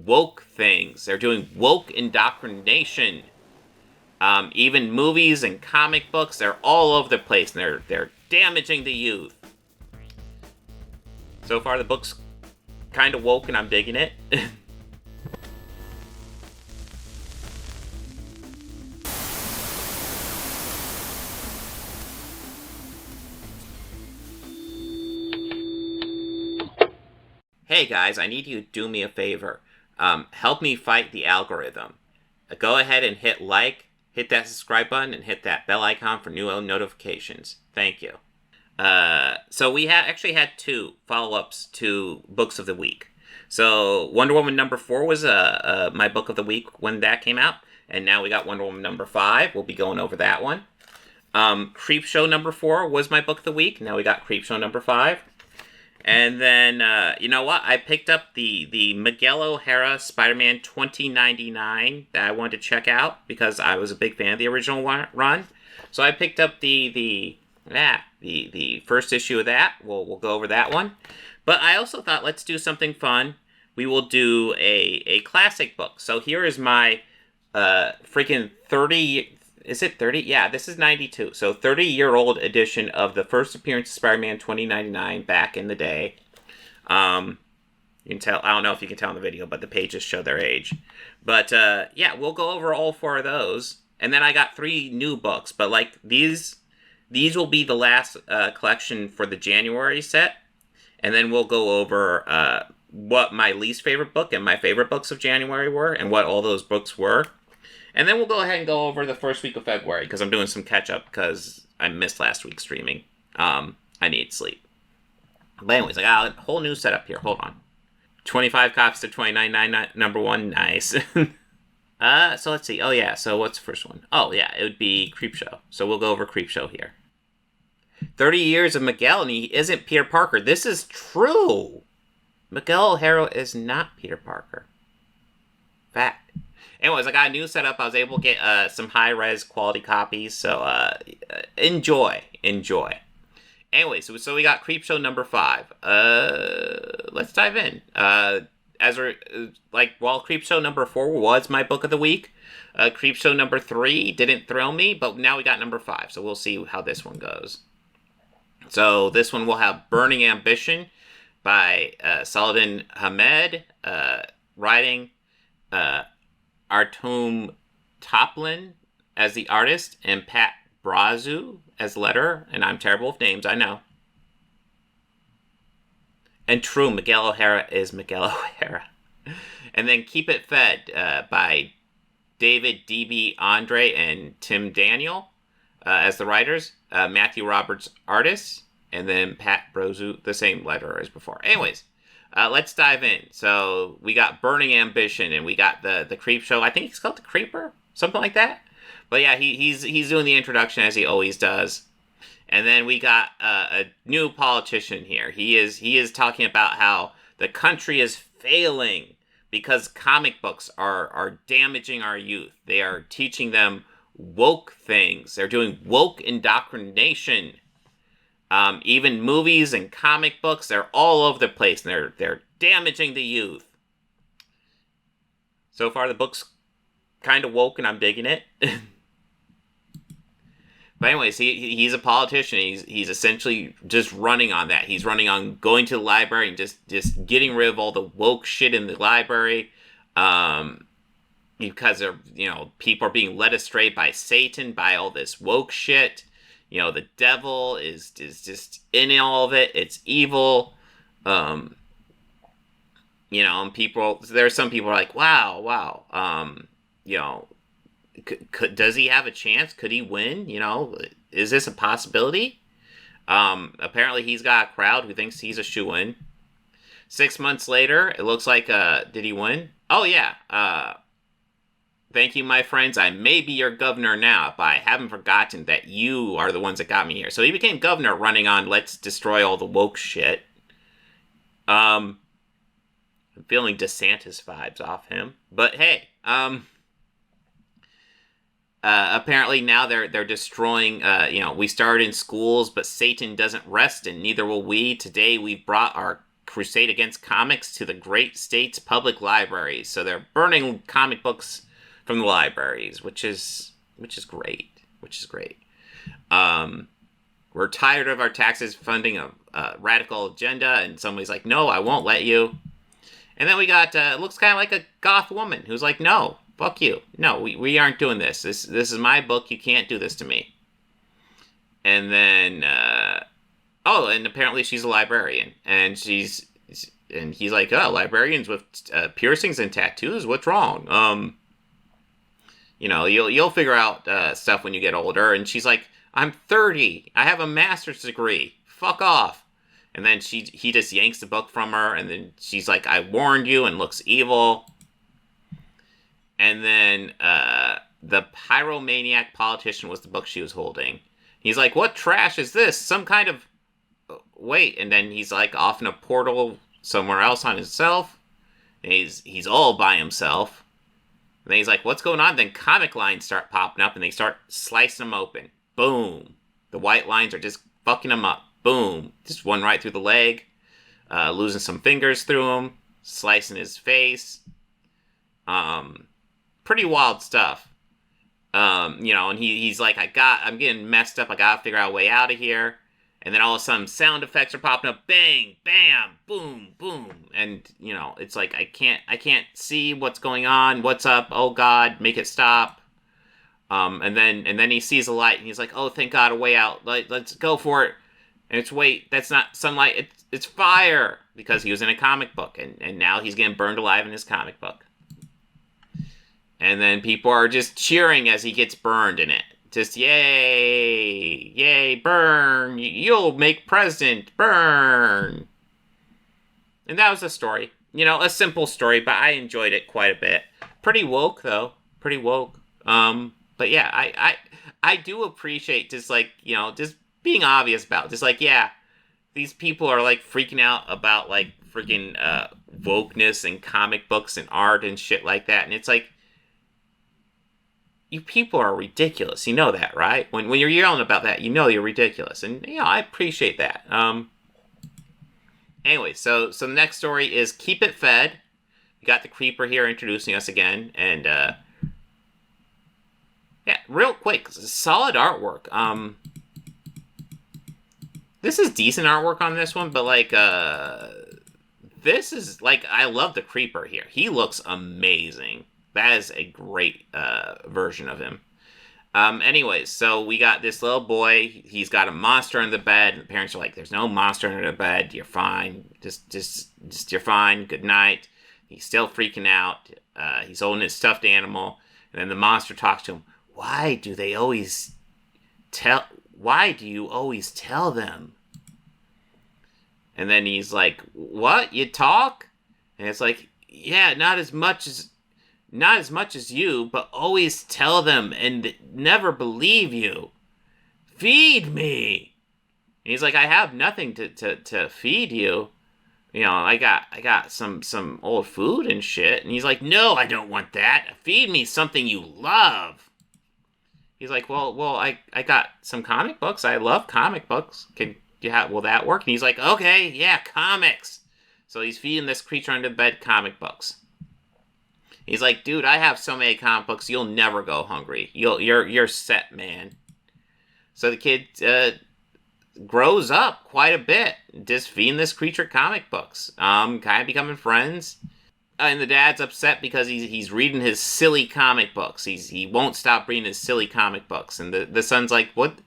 woke things. They're doing woke indoctrination. Even movies and comic books, they're all over the place, and they're damaging the youth. So far, the book's kind of woke, and I'm digging it. Hey guys, I need you to do me a favor. Help me fight the algorithm. Go ahead and hit like, hit that subscribe button, and hit that bell icon for new notifications. Thank you. So we actually had 2 follow-ups to books of the week. So Wonder Woman number 4 was my book of the week when that came out, and now we got Wonder Woman number 5. We'll be going over that one. Creepshow number 4 was my book of the week. Now we got Creepshow number 5. And then, you know what? I picked up the Miguel O'Hara Spider-Man 2099 that I wanted to check out because I was a big fan of the original run. So I picked up the first issue of that. We'll go over that one. But I also thought, let's do something fun. We will do a classic book. So here is my freaking 30... Is it 30? Yeah, this is 92. So 30-year-old edition of the first appearance of Spider-Man 2099 back in the day. You can tell, I don't know if you can tell in the video, but the pages show their age. But yeah, we'll go over all 4 of those. And then I got 3 new books, but like these will be the last collection for the January set. And then we'll go over what my least favorite book and my favorite books of January were and what all those books were. And then we'll go ahead and go over the first week of February, because I'm doing some catch-up, because I missed last week's streaming. I need sleep. But anyways, I got a whole new setup here. Hold on. 25 copies to 29.99, number 1. Nice. So let's see. Oh, yeah. So what's the first one? Oh, yeah. It would be Creepshow. So we'll go over Creepshow here. 30 years of Miguel, and he isn't Peter Parker. This is true. Miguel O'Hara is not Peter Parker. Fact. Anyways, I got a new setup. I was able to get some high-res quality copies, so enjoy. Anyways, so we got Creepshow number 5. Let's dive in. While Creepshow number 4 was my book of the week, Creepshow number 3 didn't thrill me, but now we got number 5, so we'll see how this one goes. So this one will have Burning Ambition by Saladin Ahmed, writing Artum Toplin as the artist, and Pat Brazu as letterer, and I'm terrible with names, I know. And true, Miguel O'Hara is Miguel O'Hara. And then Keep It Fed by David D.B. Andre and Tim Daniel as the writers, Matthew Roberts artists, and then Pat Brazu, the same letterer as before. Anyways, let's dive in. So we got Burning Ambition, and we got the Creepshow. I think he's called the Creeper, something like that. But yeah, he's doing the introduction as he always does. And then we got a new politician here. He is talking about how the country is failing because comic books are damaging our youth. They are teaching them woke things. They're doing woke indoctrination. Even movies and comic books, they're all over the place, and they're damaging the youth. So far, the book's kind of woke, and I'm digging it. But anyways, he's a politician. He's essentially just running on that. He's running on going to the library and just getting rid of all the woke shit in the library. Because people are being led astray by Satan, by all this woke shit. The devil is just in all of it. It's evil. And there are some people who are like, wow. Does he have a chance? Could he win? Is this a possibility? Apparently he's got a crowd who thinks he's a shoo-in. 6 months later, it looks like, did he win? Oh, yeah. Thank you, my friends. I may be your governor now, but I haven't forgotten that you are the ones that got me here. So he became governor running on let's destroy all the woke shit. I'm feeling DeSantis vibes off him. But hey, apparently now they're destroying, we started in schools, but Satan doesn't rest, and neither will we. Today we've brought our crusade against comics to the great state's public libraries. So they're burning comic books from the libraries, which is great. We're tired of our taxes funding a radical agenda, and somebody's like, no, I won't let you. And then we got, looks kind of like a goth woman who's like, no, fuck you. No, we aren't doing this. This is my book. You can't do this to me. And then, and apparently she's a librarian. And he's like, oh, librarians with piercings and tattoos? What's wrong? You'll figure out stuff when you get older. And she's like, I'm 30. I have a master's degree. Fuck off. And then he just yanks the book from her, and then she's like, I warned you, and looks evil. And then the pyromaniac politician was the book she was holding. He's like, what trash is this? Some kind of... Wait, and then he's like off in a portal somewhere else on himself. And he's all by himself. And then he's like, what's going on? Then comic lines start popping up, and they start slicing them open. Boom. The white lines are just fucking him up. Boom. Just one right through the leg. Losing some fingers through him. Slicing his face. Pretty wild stuff. And he's like, I'm getting messed up. I gotta figure out a way out of here. And then all of a sudden, sound effects are popping up. Bang, bam, boom, boom. And, it's like, I can't see what's going on. What's up? Oh, God, make it stop. And then he sees a light, and he's like, oh, thank God, a way out. Let's go for it. And that's not sunlight, it's fire. Because he was in a comic book, and now he's getting burned alive in his comic book. And then people are just cheering as he gets burned in it. Just, yay, yay, burn, you'll make president, burn. And that was the story. A simple story, but I enjoyed it quite a bit. Pretty woke, though. Pretty woke. But yeah, I do appreciate just just being obvious about it. Just these people are freaking out about freaking wokeness and comic books and art and shit like that. And it's like, you people are ridiculous. You know that, right? When you're yelling about that, you're ridiculous. And I appreciate that. Anyway, so the next story is Keep It Fed. We got the Creeper here introducing us again, and yeah, real quick, solid artwork. This is decent artwork on this one, but this is I love the Creeper here. He looks amazing. That is a great version of him. Anyways, so we got this little boy. He's got a monster in the bed. And the parents are like, "There's no monster under the bed. You're fine. Just you're fine. Good night." He's still freaking out. He's holding his stuffed animal, and then the monster talks to him. Why do you always tell them? And then he's like, what? You talk? And it's like, yeah, not as much as you, but always tell them and never believe you. Feed me. And he's like, I have nothing to feed you. I got some old food and shit. And he's like, no, I don't want that. Feed me something you love. He's like, well, I got some comic books. I love comic books. Will that work? And he's like, okay, yeah, comics. So he's feeding this creature under the bed comic books. He's like, dude, I have so many comic books, you'll never go hungry. You're set, man. So the kid grows up quite a bit, just feeding this creature comic books. Kind of becoming friends. And the dad's upset because he's reading his silly comic books. He won't stop reading his silly comic books. And the son's like, what?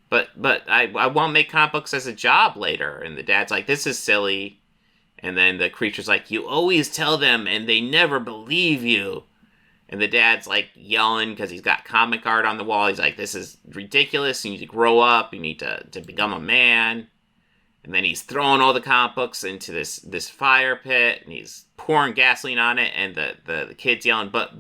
But I won't make comic books as a job later. And the dad's like, this is silly. And then the creature's like, you always tell them and they never believe you. And the dad's yelling because he's got comic art on the wall. He's like, this is ridiculous. You need to grow up. You need to become a man. And then he's throwing all the comic books into this fire pit. And he's pouring gasoline on it. And the kid's yelling, but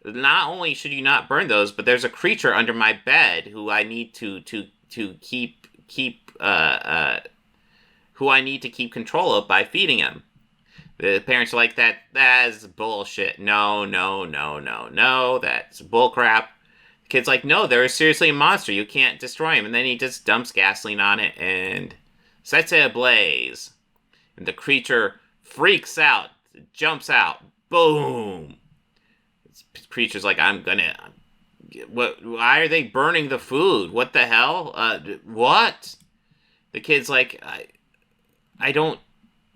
not only should you not burn those, but there's a creature under my bed who I need to keep who I need to keep control of by feeding him. The parents are like, that is bullshit. No, that's bullcrap. The kid's like, no, there is seriously a monster. You can't destroy him. And then he just dumps gasoline on it and sets it ablaze. and the creature freaks out, jumps out, boom. The creature's like, what? Why are they burning the food? What the hell? What? The kid's like, I don't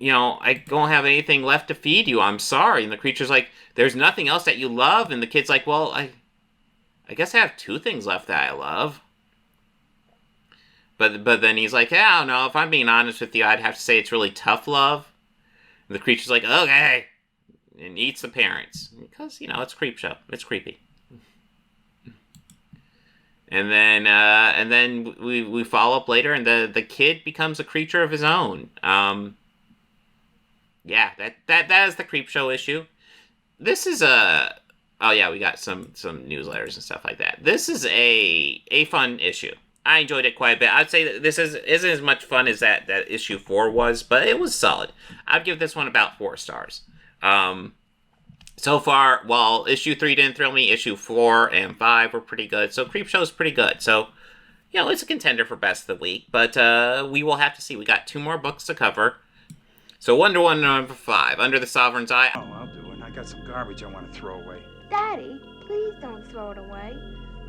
have anything left to feed you. I'm sorry. And the creature's like, there's nothing else that you love. And the kid's like, well, I guess I have two things left that I love. But then he's like, yeah, I don't know. If I'm being honest with you, I'd have to say it's really tough love. And the creature's like, okay. And eats the parents. Because, it's Creepshow. It's creepy. And then we follow up later, and the kid becomes a creature of his own. Yeah, that is the Creepshow issue. This is we got some newsletters and stuff like that. This is a fun issue. I enjoyed it quite a bit. I'd say that this isn't as much fun as that issue 4 was, but it was solid. I'd give this one about 4 stars. So far, while issue 3 didn't thrill me, issue 4 and 5 were pretty good. So Creepshow's pretty good. So, it's a contender for best of the week. But we will have to see. We got 2 more books to cover. So Wonder Woman number 5, Under the Sovereign's Eye. Oh, I'll do it. I got some garbage I want to throw away. Daddy, please don't throw it away.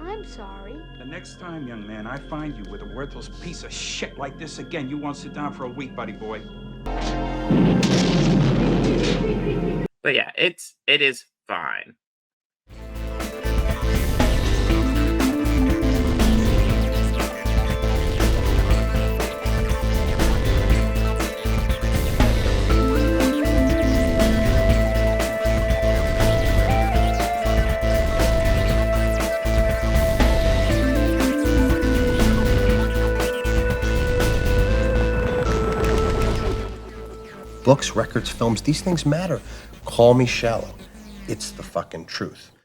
I'm sorry. The next time, young man, I find you with a worthless piece of shit like this again, you won't sit down for a week, buddy boy. But yeah, it is fine. Books, records, films, these things matter. Call me shallow. It's the fucking truth.